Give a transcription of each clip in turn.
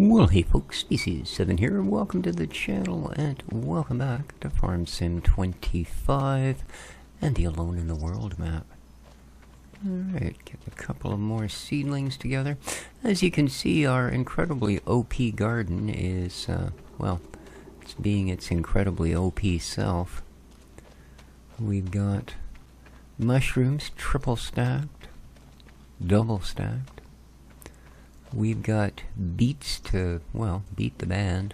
Well, hey folks, this is 7 here. Welcome to the channel and welcome back to Farm Sim 25 and the Alone in the World map. Alright, get a couple of more seedlings together. As you can see, our incredibly OP garden is, well, it's being its incredibly OP self. We've got mushrooms triple stacked, double stacked. We've got beets to, well, beat the band.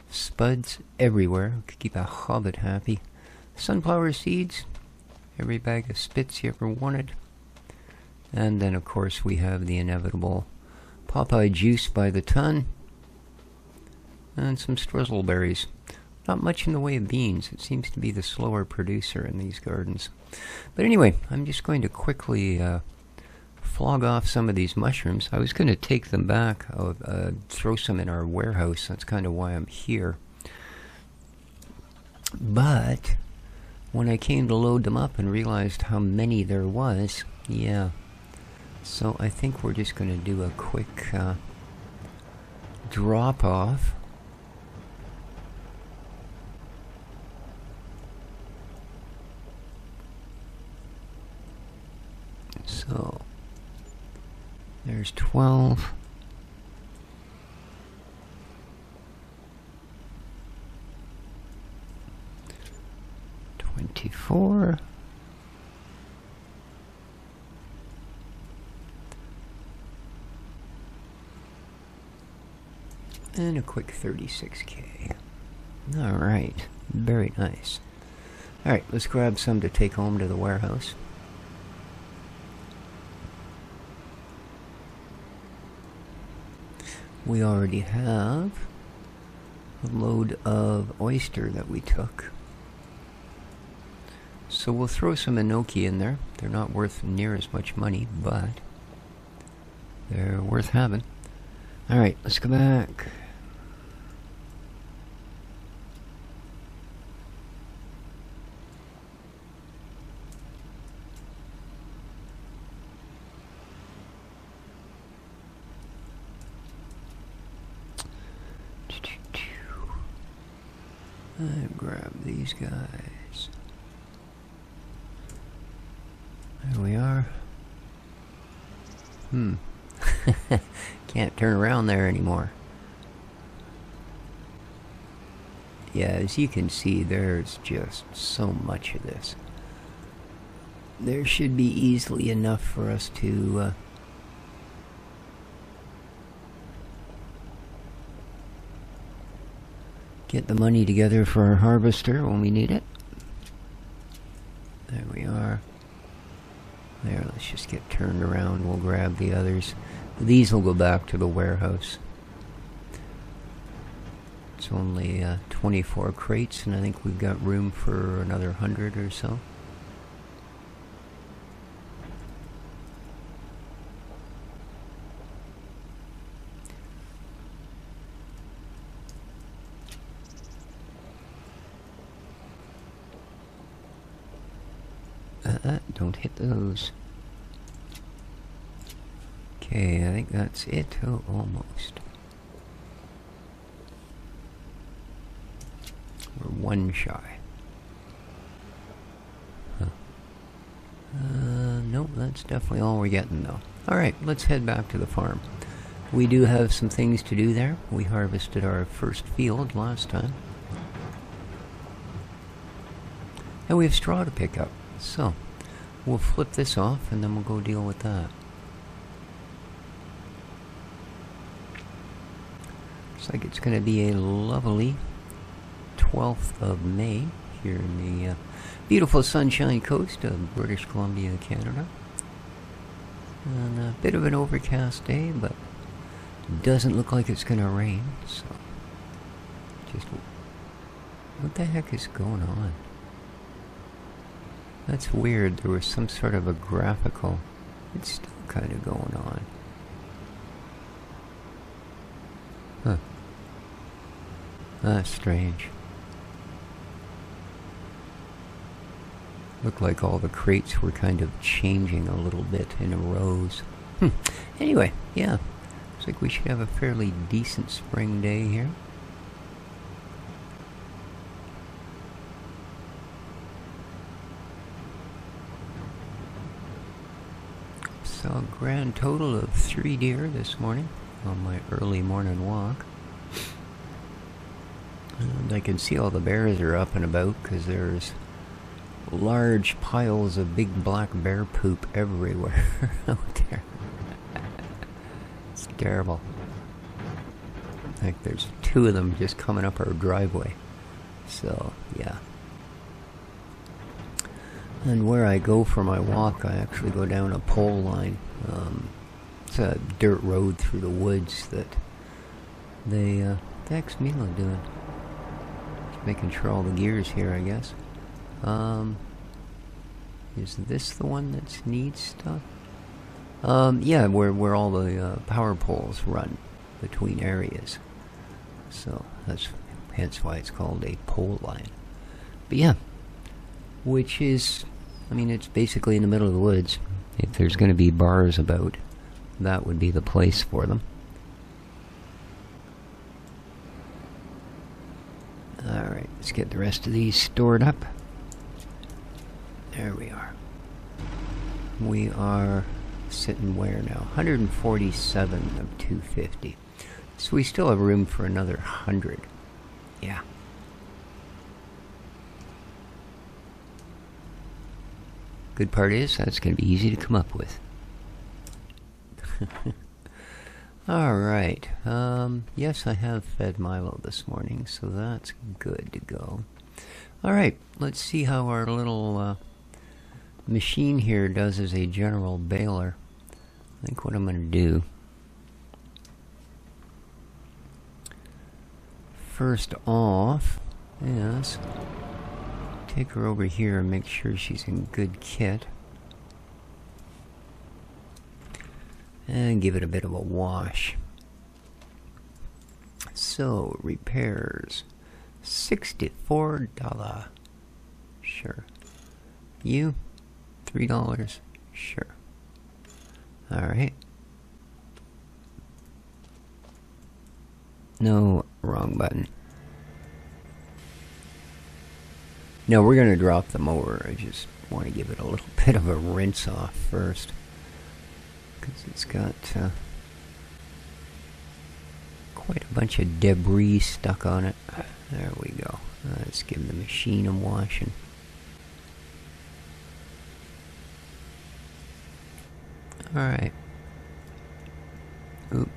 Spuds everywhere. Could keep a hobbit happy. Sunflower seeds. Every bag of spits you ever wanted. And then, of course, we have the inevitable Popeye juice by the ton. And some strizzleberries. Not much in the way of beans. It seems to be the slower producer in these gardens. But anyway, I'm just going to quickly flog off some of these mushrooms. I was going to take them back, throw some in our warehouse. That's kind of why I'm here. But when I came to load them up and realized how many there was, yeah. So I think we're just going to do a quick drop off. So there's 12. $24. And a quick 36K. Alright, very nice. Alright, let's grab some to take home to the warehouse. We already have a load of oyster that we took. So we'll throw some enoki in there. They're not worth near as much money, but they're worth having. Alright, let's go back. And grab these guys. There we are. Can't turn around there anymore. Yeah, as you can see, there's just so much of this. There should be easily enough for us to get the money together for our harvester when we need it. There we are. There, let's just get turned around. We'll grab the others. These will go back to the warehouse. It's only 24 crates, and I think we've got room for another 100 or so. Don't hit those. Okay, I think that's it. Oh, almost. We're one shy. Huh. Nope, that's definitely all we're getting though. Alright, let's head back to the farm. We do have some things to do there. We harvested our first field last time. And we have straw to pick up. So we'll flip this off and then we'll go deal with that. Looks like it's going to be a lovely 12th of May here in the beautiful Sunshine Coast of British Columbia, Canada. And a bit of an overcast day, but doesn't look like it's going to rain. So just what the heck is going on? That's weird. There was some sort of a graphical. It's still kind of going on. Huh. That's strange. Looked like all the crates were kind of changing a little bit in rows. Anyway, yeah. Looks like we should have a fairly decent spring day here. So a grand total of 3 deer this morning on my early morning walk. And I can see all the bears are up and about because there's large piles of big black bear poop everywhere out there. It's terrible. Like there's 2 of them just coming up our driveway. So, yeah. And where I go for my walk, I actually go down a pole line. It's a dirt road through the woods that the ex-Mila doing. Just making sure all the gear's here, I guess. Is this the one that needs stuff? Yeah, where all the power poles run between areas. So that's hence why it's called a pole line. But yeah, which is, I mean, it's basically in the middle of the woods. If there's going to be bars about, that would be the place for them. Alright, let's get the rest of these stored up. There we are. We are sitting where now? 147 of 250. So we still have room for another 100. Yeah. Good part is, that's going to be easy to come up with. Alright. Yes, I have fed Milo this morning, so that's good to go. Alright, let's see how our little machine here does as a general baler. I think what I'm going to do, first off, is take her over here and make sure she's in good kit. And give it a bit of a wash. So, repairs. $64. Sure. You? $3. Sure. Alright. No, wrong button. No, we're going to drop the mower. I just want to give it a little bit of a rinse off first. Because it's got quite a bunch of debris stuck on it. There we go. Let's give the machine a washing. Alright. Oop.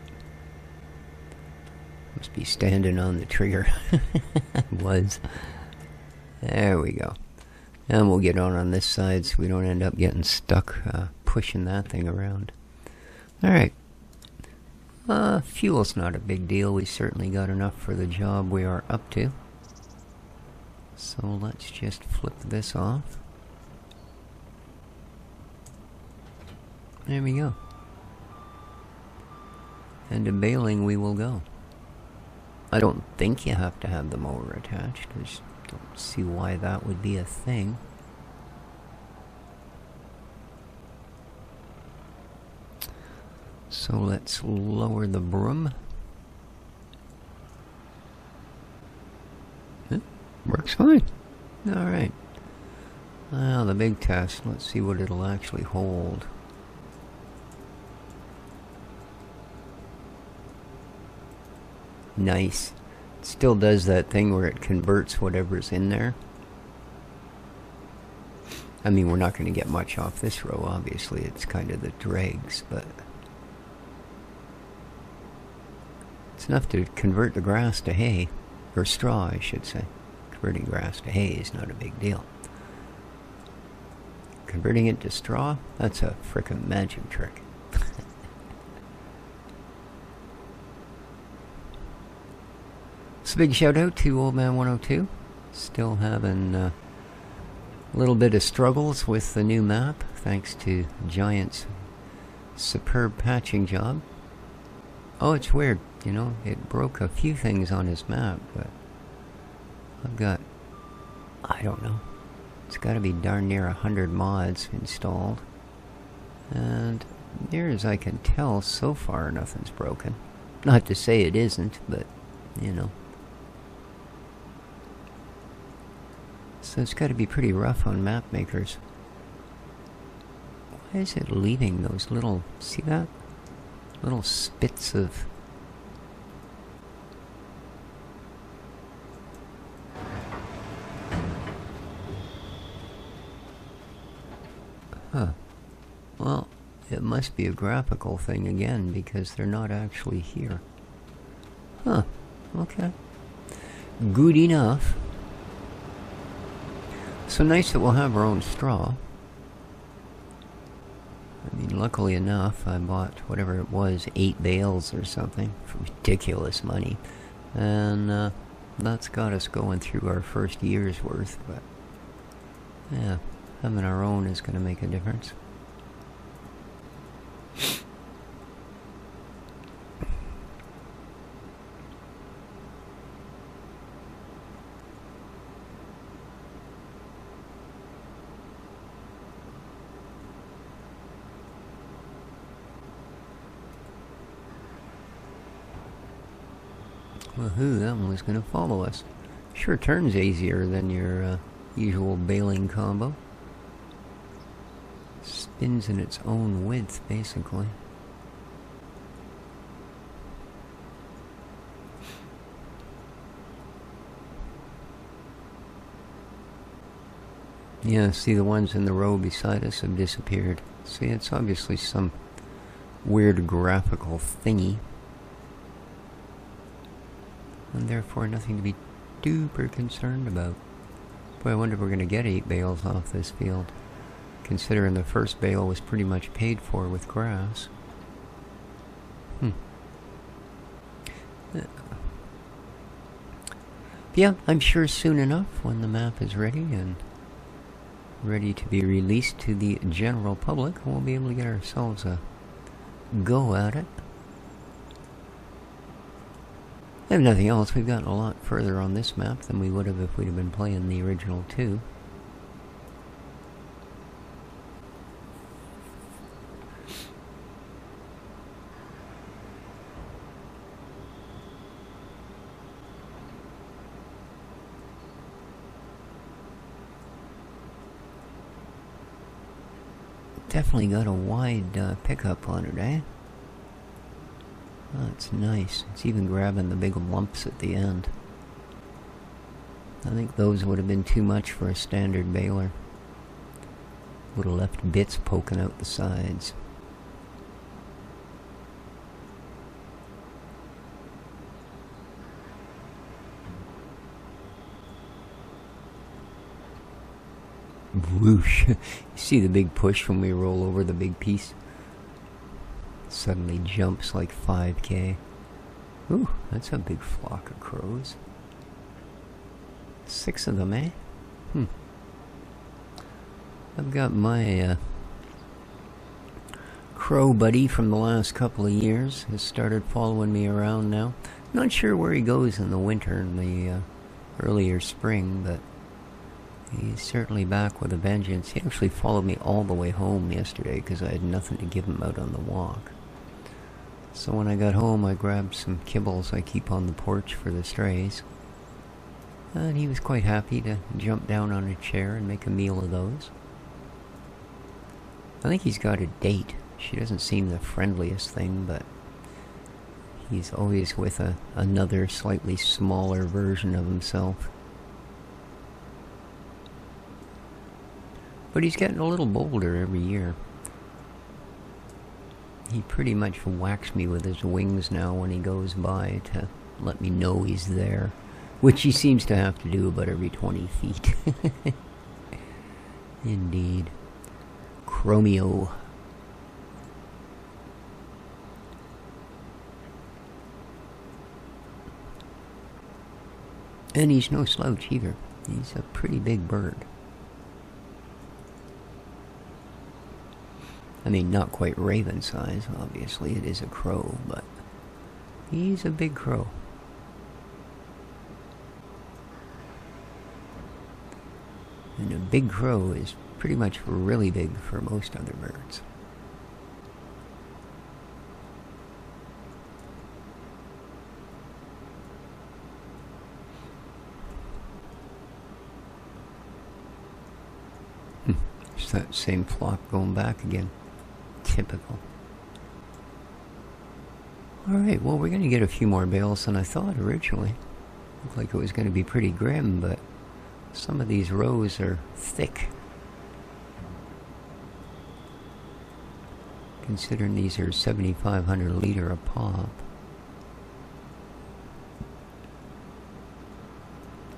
Must be standing on the trigger. Was. There we go. And we'll get on this side so we don't end up getting stuck pushing that thing around. Alright. Fuel's not a big deal. We certainly got enough for the job we are up to. So let's just flip this off. There we go. And to baling we will go. I don't think you have to have the mower attached. I just don't see why that would be a thing. So let's lower the broom. Works fine. Alright. Now the big test. Let's see what it'll actually hold. Nice. It still does that thing where it converts whatever's in there. I mean, we're not going to get much off this row, obviously. It's kind of the dregs, but it's enough to convert the grass to hay. Or straw, I should say. Converting grass to hay is not a big deal. Converting it to straw? That's a frickin' magic trick. So big shout out to Old Man 102. Still having a little bit of struggles with the new map, thanks to Giant's superb patching job. Oh, it's weird, you know, it broke a few things on his map, but I've got, I don't know, it's got to be darn near 100 mods installed, and near as I can tell, so far nothing's broken. Not to say it isn't, but, you know. So it's got to be pretty rough on map makers. Why is it leaving those little, see that? Little spits of... Huh. Well, it must be a graphical thing again, because they're not actually here. Huh. Okay. Good enough. So nice that we'll have our own straw. I mean, luckily enough, I bought whatever it was, 8 bales or something, for ridiculous money. And that's got us going through our first year's worth, but yeah, having our own is going to make a difference. Woohoo, that one was going to follow us. Sure turns easier than your usual baling combo. Spins in its own width, basically. Yeah, see, the ones in the row beside us have disappeared. See, it's obviously some weird graphical thingy. And therefore nothing to be duper concerned about. Boy, I wonder if we're going to get 8 bales off this field, considering the first bale was pretty much paid for with grass. Yeah, I'm sure soon enough, when the map is ready and ready to be released to the general public, we'll be able to get ourselves a go at it. If nothing else, we've gotten a lot further on this map than we would have if we'd have been playing the original 2. Definitely got a wide pickup on it, eh? That's nice. It's even grabbing the big lumps at the end. I think those would have been too much for a standard baler. Would have left bits poking out the sides. Whoosh. You see the big push when we roll over the big piece? Suddenly jumps like 5K. Ooh, that's a big flock of crows. 6 of them, eh? I've got my crow buddy from the last couple of years has started following me around now. Not sure where he goes in the winter and the earlier spring, but he's certainly back with a vengeance. He actually followed me all the way home yesterday because I had nothing to give him out on the walk. So when I got home, I grabbed some kibbles I keep on the porch for the strays. And he was quite happy to jump down on a chair and make a meal of those. I think he's got a date. She doesn't seem the friendliest thing, but he's always with another slightly smaller version of himself. But he's getting a little bolder every year. He pretty much whacks me with his wings now when he goes by to let me know he's there, which he seems to have to do about every 20 feet. Indeed. Chromio. And he's no slouch either. He's a pretty big bird. I mean, not quite raven size, obviously. It is a crow, but he's a big crow. And a big crow is pretty much really big for most other birds. It's that same flock going back again. Typical. Alright, well, we're going to get a few more bales than I thought originally. Looked like it was going to be pretty grim, but some of these rows are thick. Considering these are 7,500 liter a pop.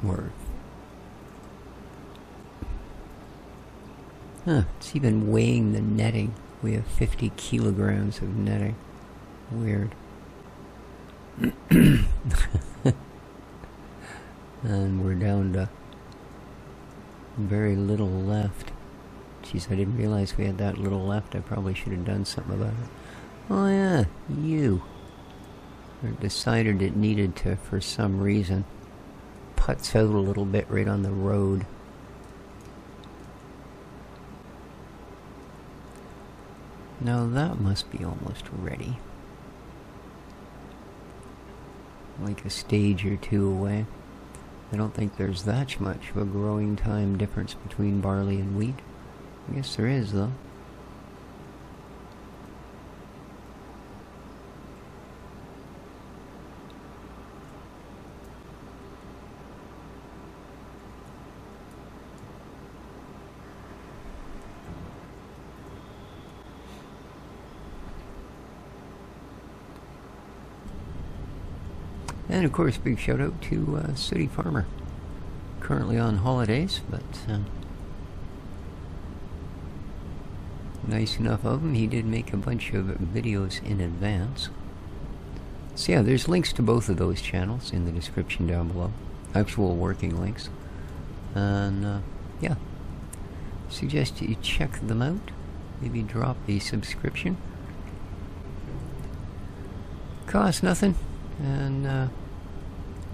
Worth. Huh, it's even weighing the netting. We have 50 kilograms of netting. Weird. And we're down to very little left. Jeez, I didn't realize we had that little left. I probably should have done something about it. Oh yeah, you. Or decided it needed to, for some reason, putz out a little bit right on the road. Now that must be almost ready. Like a stage or two away. I don't think there's that much of a growing time difference between barley and wheat. I guess there is, though. And of course, big shout out to City Farmer. Currently on holidays, but nice enough of him. He did make a bunch of videos in advance. So yeah, there's links to both of those channels in the description down below. Actual working links. And yeah, suggest you check them out. Maybe drop a subscription. Costs nothing, and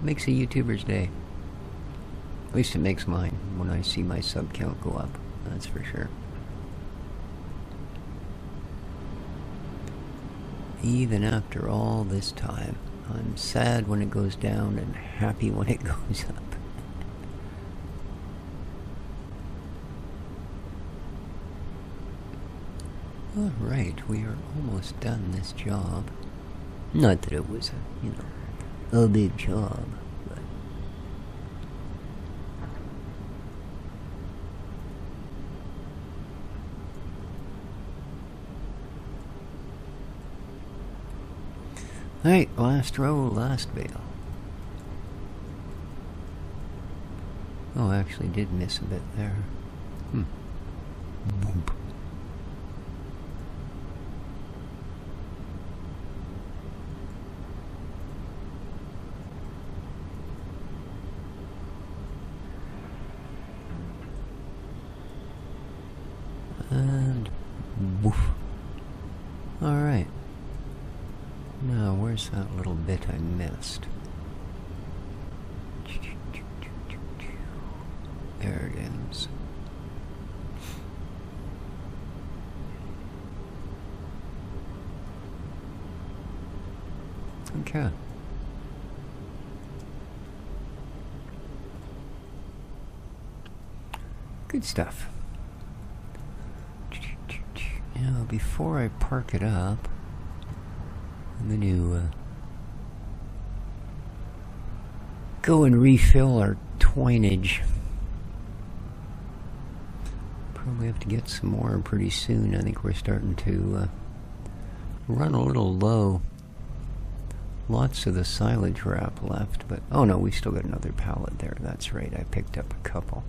makes a YouTuber's day. At least it makes mine when I see my sub count go up, that's for sure. Even after all this time, I'm sad when it goes down and happy when it goes up. Alright, we are almost done this job. Not that it was a big job, but alright, last row, last bale. Oh, I actually did miss a bit there. Boop. And woof. Alright. Now, where's that little bit I missed? There it is. Okay. Good stuff. Now, before I park it up, I'm going to go and refill our twinage. Probably have to get some more pretty soon. I think we're starting to run a little low. Lots of the silage wrap left, but oh no, we still got another pallet there. That's right, I picked up a couple.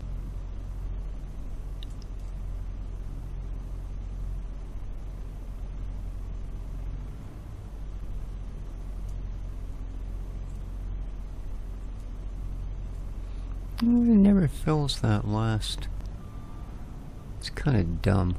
It never fills that last. It's kind of dumb.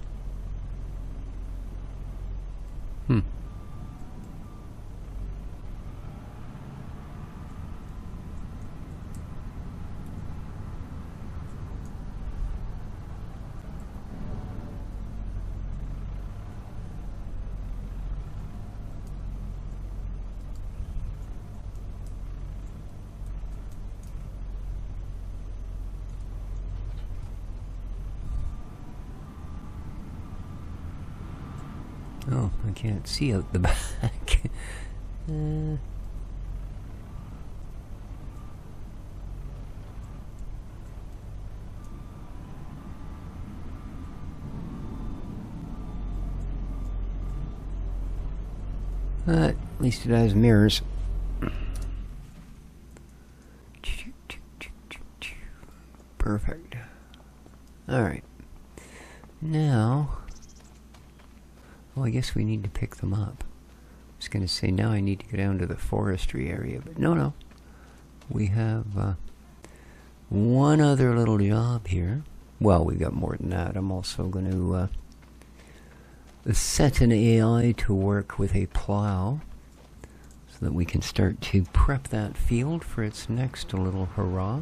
Oh, I can't see out the back. At least it has mirrors. Perfect. Alright. Now... well, I guess we need to pick them up. I was going to say now I need to go down to the forestry area, but no. We have one other little job here. Well, we got more than that. I'm also going to set an AI to work with a plow so that we can start to prep that field for its next little hurrah.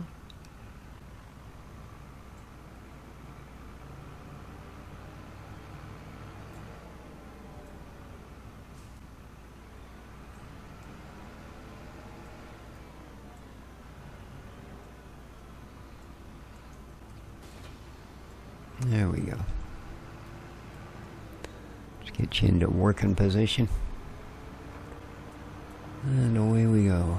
There we go. Just get you into working position. And away we go.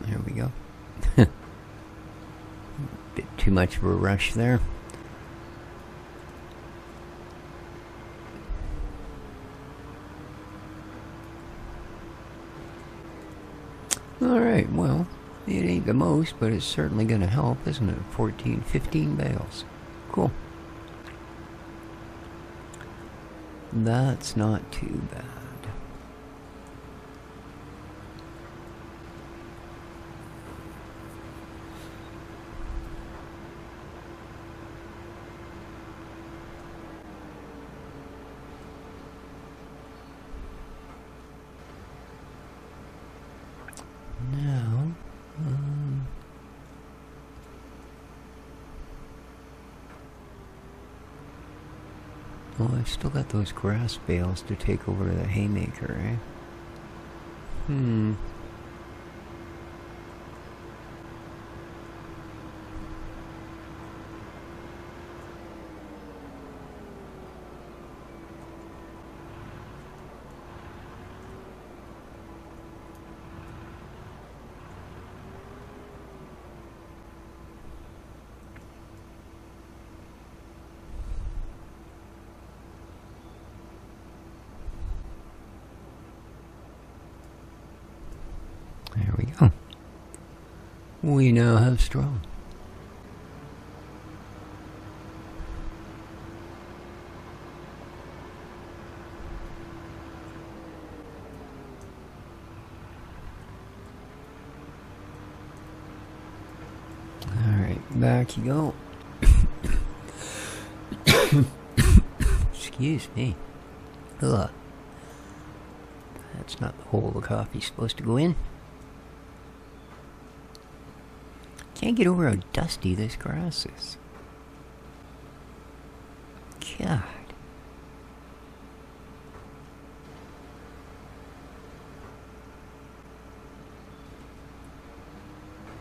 There we go. Bit too much of a rush there. Alright, well, it ain't the most, but it's certainly going to help, isn't it? 14, 15 bales. Cool. That's not too bad. Now, well, I've still got those grass bales to take over to the haymaker, eh? There we go. We now have straw. Alright, back you go. Excuse me. Ugh. That's not the hole the coffee's supposed to go in. Can't get over how dusty this grass is. God.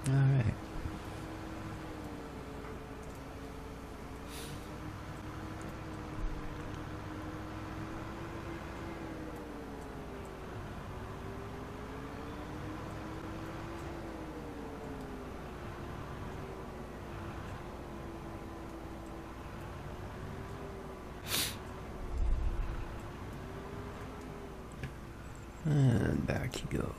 Alright. And back you go.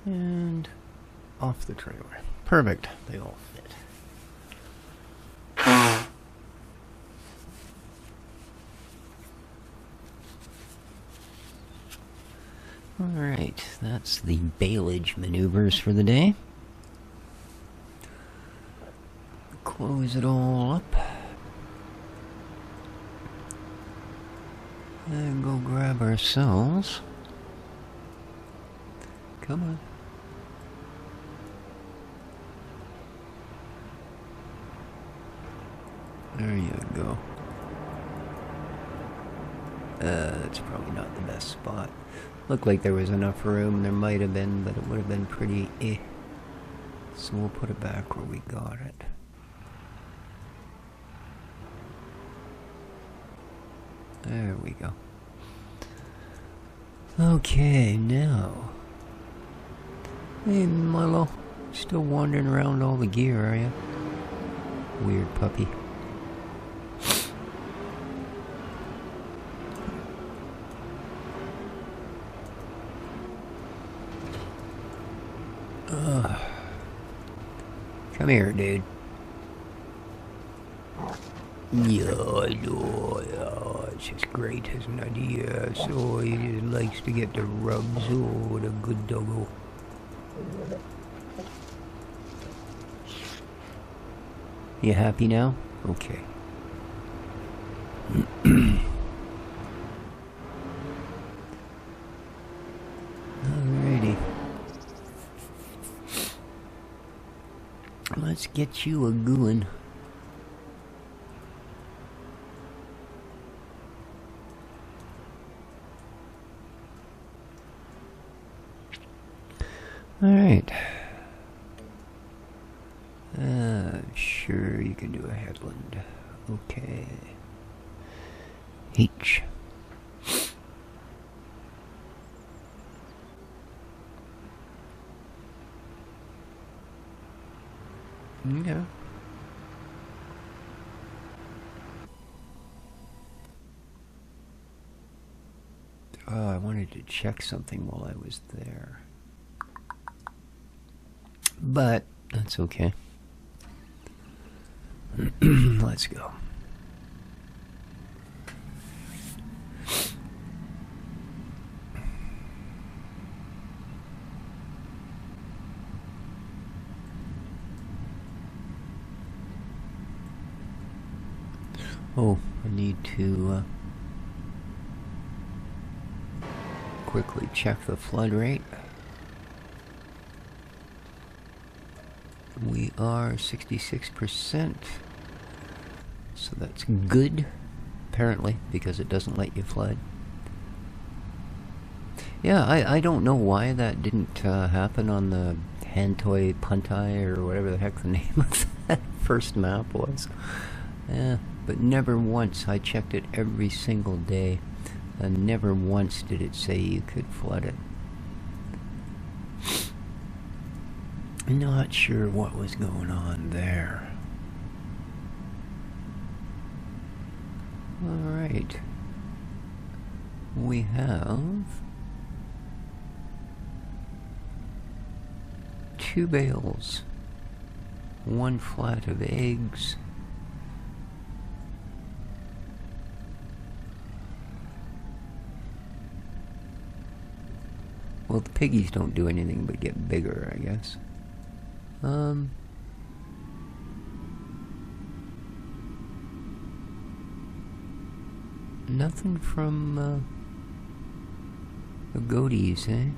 And off the trailer. Perfect. They all fit. Alright, that's the baleage maneuvers for the day. Close it all up. And go grab ourselves. Come on. There you go. That's probably not the best spot. Looked like there was enough room. There might have been, but it would have been pretty eh. So we'll put it back where we got it. There we go. Okay, now. Hey, Milo. Still wandering around all the gear, are you? Weird puppy. Come here, dude. Yeah, I know. Yeah, it's just great, isn't it? Yeah, so he just likes to get the rubs. Oh, what a good doggo. You happy now? Okay. Alrighty. Let's get you a gooin'. Alright. Sure, you can do a headland. Okay. H. Yeah. Oh, I wanted to check something while I was there. But that's okay. Let's go. Oh, I need to quickly check the flood rate. We are 66%, so that's good, apparently, because it doesn't let you flood. Yeah, I don't know why that didn't happen on the Hantoi Puntai, or whatever the heck the name of that first map was. Yeah, but never once, I checked it every single day, and never once did it say you could flood it. Not sure what was going on there. Alright. We have 2 bales, 1 flat of eggs, well, the piggies don't do anything but get bigger, I guess. Nothing from the goaties, eh?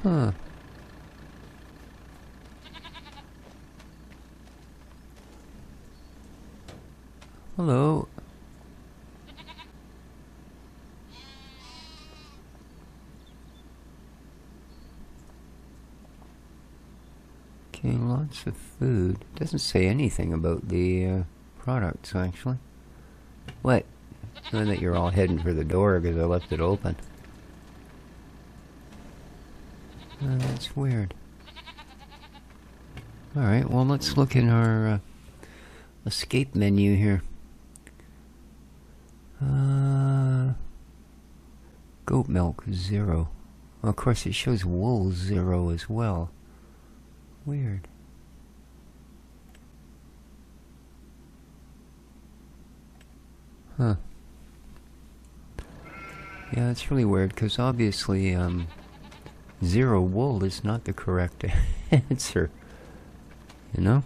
Huh. Hello. Okay, lots of food. Doesn't say anything about the products, actually. What? Knowing that you're all heading for the door because I left it open. That's weird. Alright, well, let's look in our escape menu here. Goat milk, 0. Well, of course, it shows wool, 0 as well. Weird. Huh. Yeah, it's really weird, because obviously, 0 wool is not the correct answer. You know?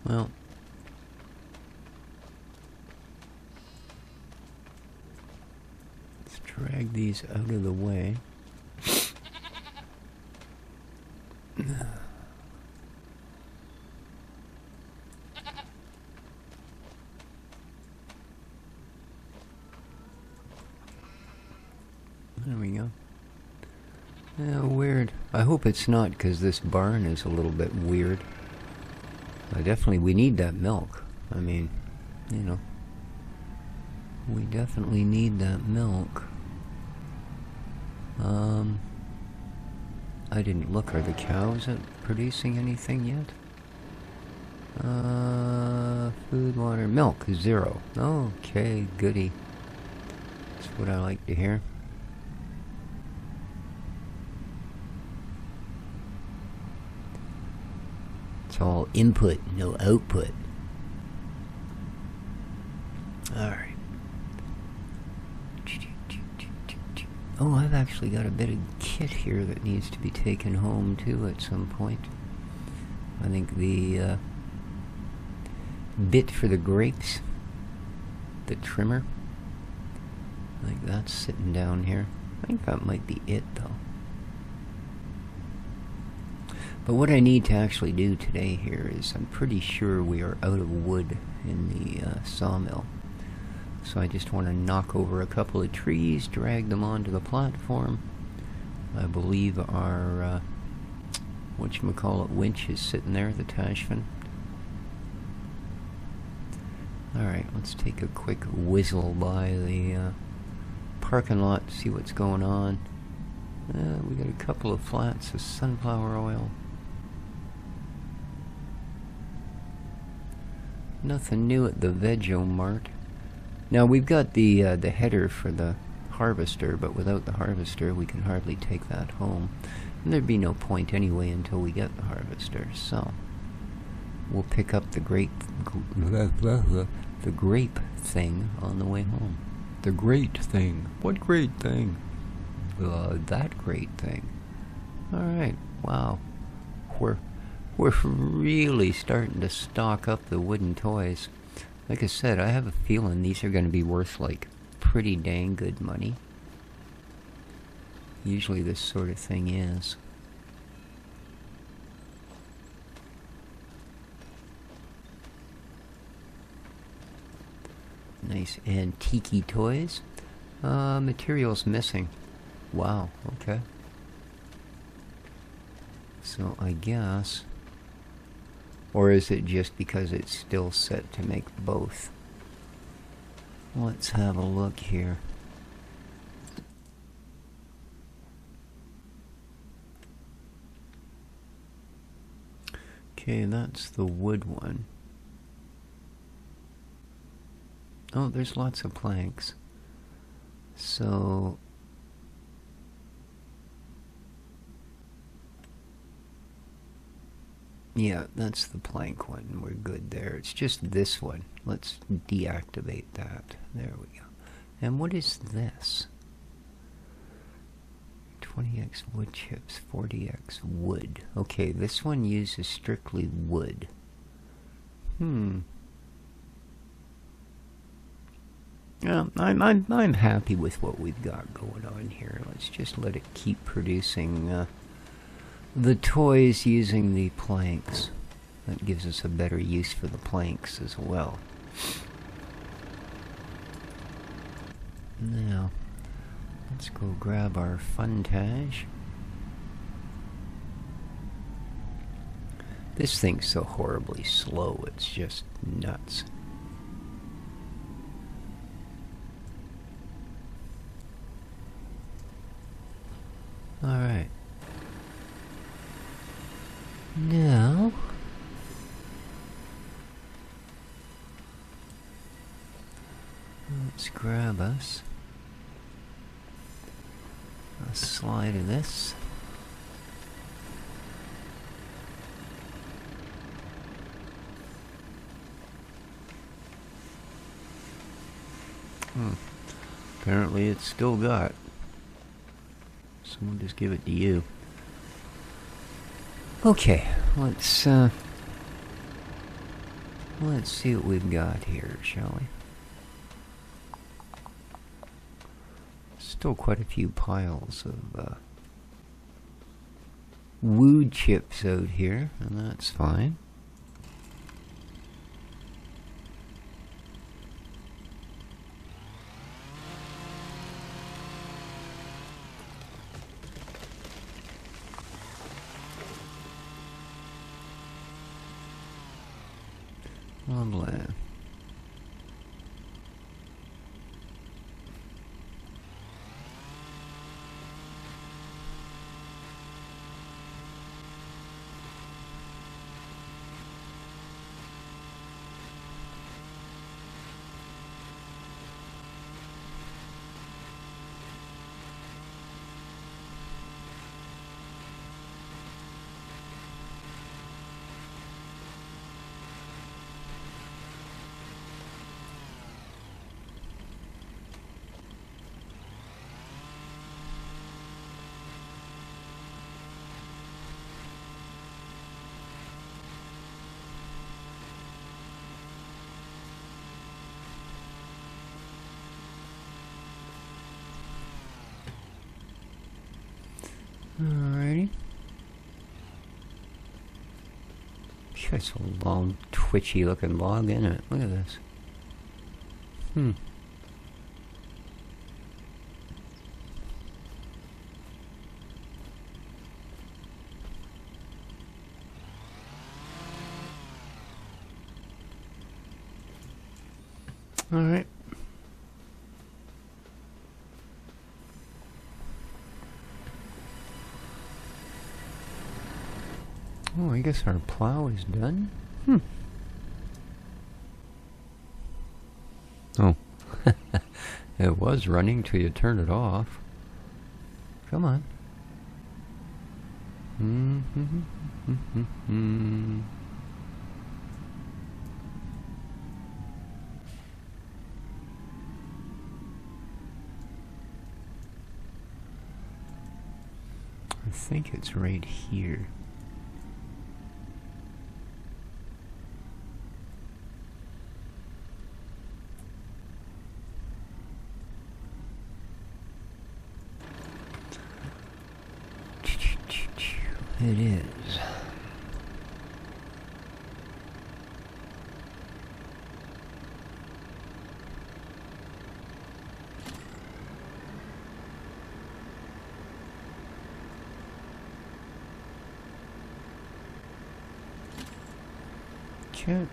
Well. Let's drag these out of the way. There we go. Yeah, weird. I hope it's not, because this barn is a little bit weird. We need that milk. I mean, you know. We definitely need that milk. I didn't look. Are the cows producing anything yet? Food, water, milk, 0. Okay, goody. That's what I like to hear. It's all input, no output. Alright. Oh, I've actually got a bit of kit here that needs to be taken home too at some point. I think the bit for the grapes, the trimmer, I think that's sitting down here. I think that might be it though. But what I need to actually do today here is, I'm pretty sure we are out of wood in the sawmill. So I just want to knock over a couple of trees, drag them onto the platform. I believe our, whatchamacallit, winch is sitting there, the Tashfin. Alright, let's take a quick whizzle by the parking lot, see what's going on. We got a couple of flats of sunflower oil. Nothing new at the Veg-O-Mart. Now we've got the header for the harvester, but without the harvester we can hardly take that home. And there'd be no point anyway until we get the harvester, so we'll pick up the grape thing on the way home. The great thing. What great thing? That great thing. Alright, wow. We're really starting to stock up the wooden toys. Like I said, I have a feeling these are going to be worth, like, pretty dang good money. Usually this sort of thing is. Nice antique-y toys. Materials missing. Wow, okay. So I guess... Or is it just because it's still set to make both? Let's have a look here. Okay, that's the wood one. Oh, there's lots of planks. So... yeah, that's the plank one. We're good there. It's just this one. Let's deactivate that. There we go. And what is this? 20x wood chips, 40x wood. Okay, this one uses strictly wood. I'm happy with what we've got going on here. Let's just let it keep producing the toys using the planks. That gives us a better use for the planks as well. Now, let's go grab our funtage. This thing's so horribly slow, it's just nuts. Alright. Now... let's grab us a slide of this. Apparently it's still got. So we'll just give it to you. Okay, let's see what we've got here, shall we? Still quite a few piles of wood chips out here, and that's fine. Lovely. Alrighty. It's a long, twitchy looking log, isn't it? Look at this. Alright. Oh, I guess our plow is done. Oh. It was running till you turned it off. Come on. I think it's right here. It is. Okay.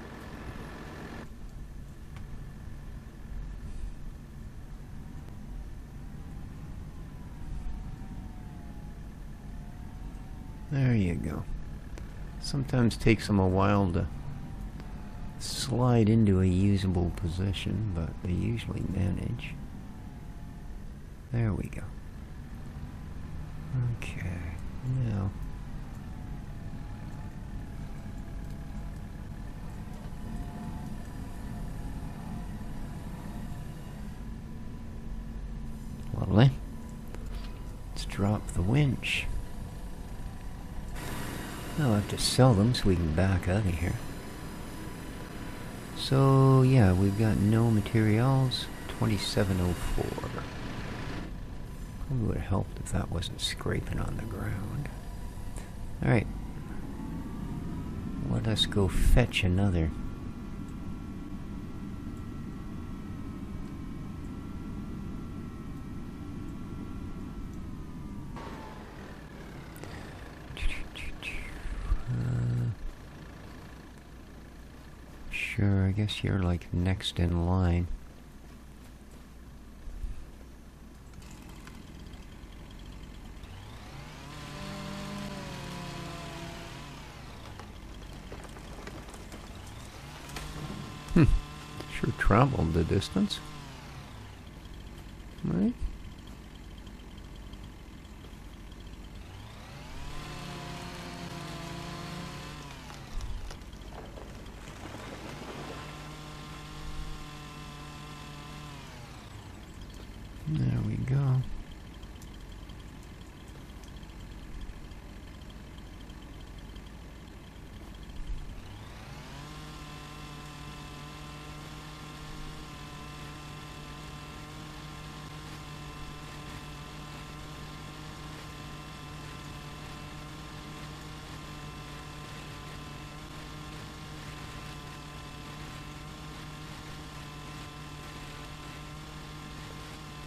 There you go. Sometimes takes them a while to slide into a usable position, but they usually manage. There we go. Okay, now lovely. Let's drop the winch. I'll have to sell them so we can back out of here. So, yeah, we've got no materials. 2704. Probably would have helped if that wasn't scraping on the ground. Alright. Let us go fetch another. sure. I guess you're like next in line. Sure traveled the distance. Right? There we go.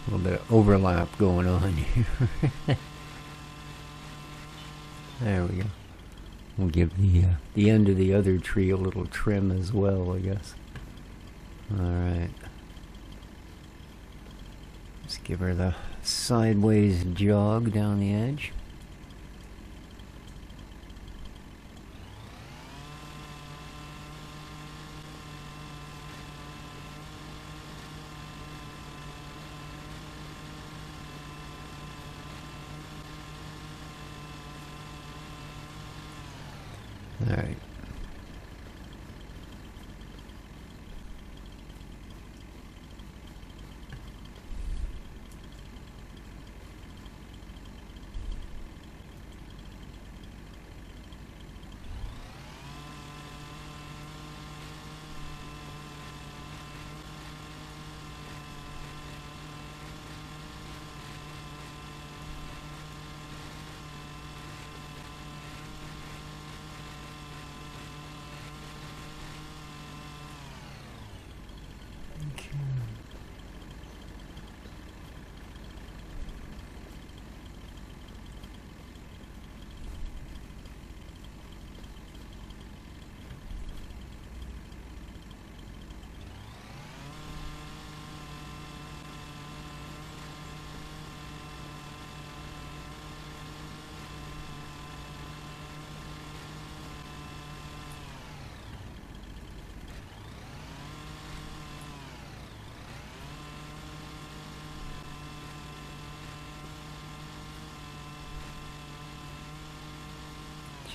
A little bit of overlap going on here. There we go. We'll give the end of the other tree a little trim as well, I guess. Alright. Let's give her the sideways jog down the edge. All right.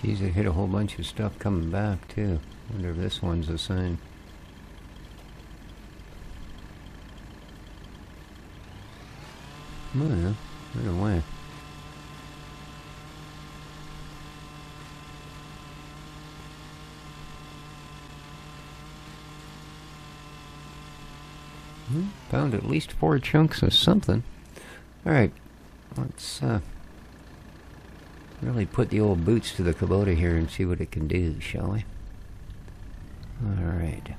Geez, it hit a whole bunch of stuff coming back, too. Wonder if this one's the same. Oh, yeah. Right away. Found at least 4 chunks of something. Alright. Let's, really put the old boots to the Kubota here and see what it can do, shall we? Alright.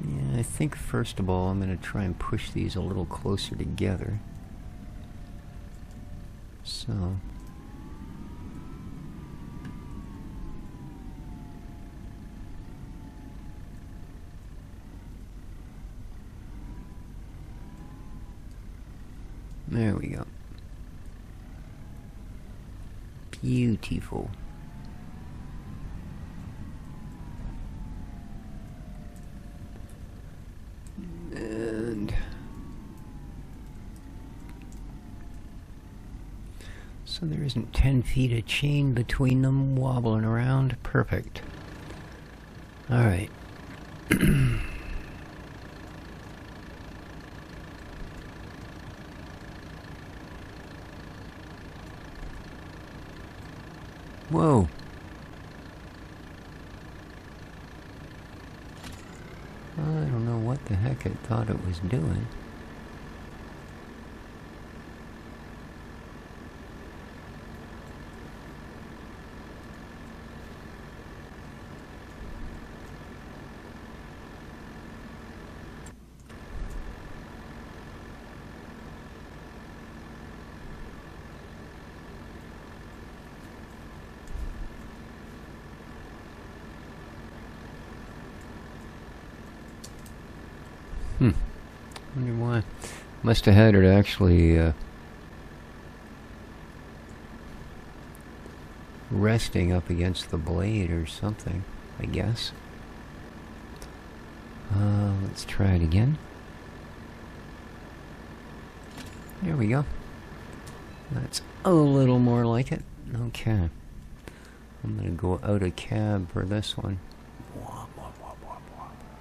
Yeah, I think first of all I'm going to try and push these a little closer together. So... there we go. Beautiful. And so there isn't 10 feet of chain between them wobbling around. Perfect. All right. Whoa. I don't know what the heck it thought it was doing. Wonder why. Must have had it actually resting up against the blade or something, I guess. Let's try it again. There we go. That's a little more like it. Okay. I'm gonna go out of cab for this one.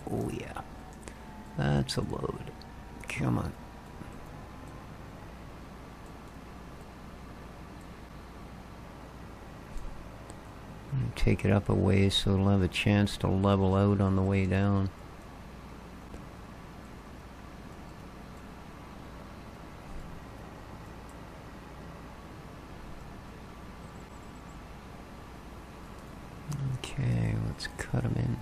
Oh yeah. That's a load. Come on. Take it up a ways so it'll have a chance to level out on the way down. Okay, let's cut them in.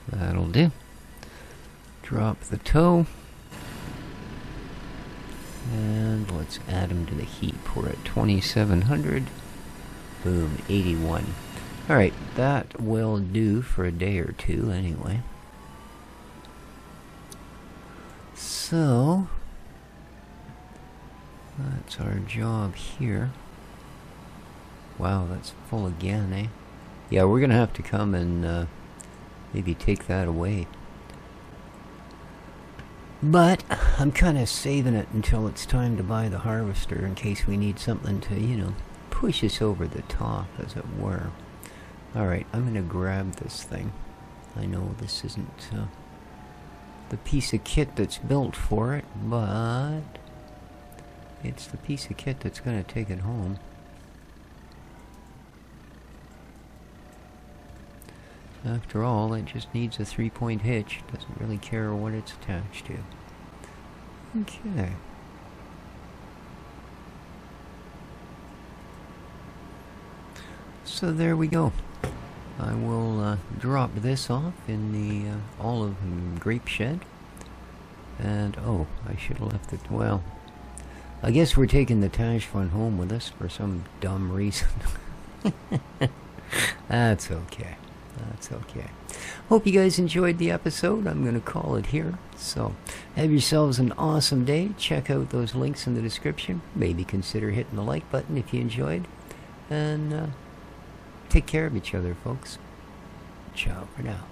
That'll do. Drop the toe. And let's add them to the heap. We're at 2700. Boom, 81. Alright, that will do for a day or two anyway. So, that's our job here. Wow, that's full again, eh? Yeah, we're gonna have to come and maybe take that away. But I'm kind of saving it until it's time to buy the harvester in case we need something to, you know, push us over the top, as it were. Alright, I'm going to grab this thing. I know this isn't the piece of kit that's built for it, but it's the piece of kit that's going to take it home. After all, it just needs a 3-point hitch. Doesn't really care what it's attached to. Okay. So there we go. I will drop this off in the olive and grape shed. And, oh, I should have left it. Well, I guess we're taking the Tash one home with us for some dumb reason. That's okay. That's okay. Hope you guys enjoyed the episode. I'm going to call it here. So, have yourselves an awesome day. Check out those links in the description. Maybe consider hitting the like button if you enjoyed. And take care of each other, folks. Ciao for now.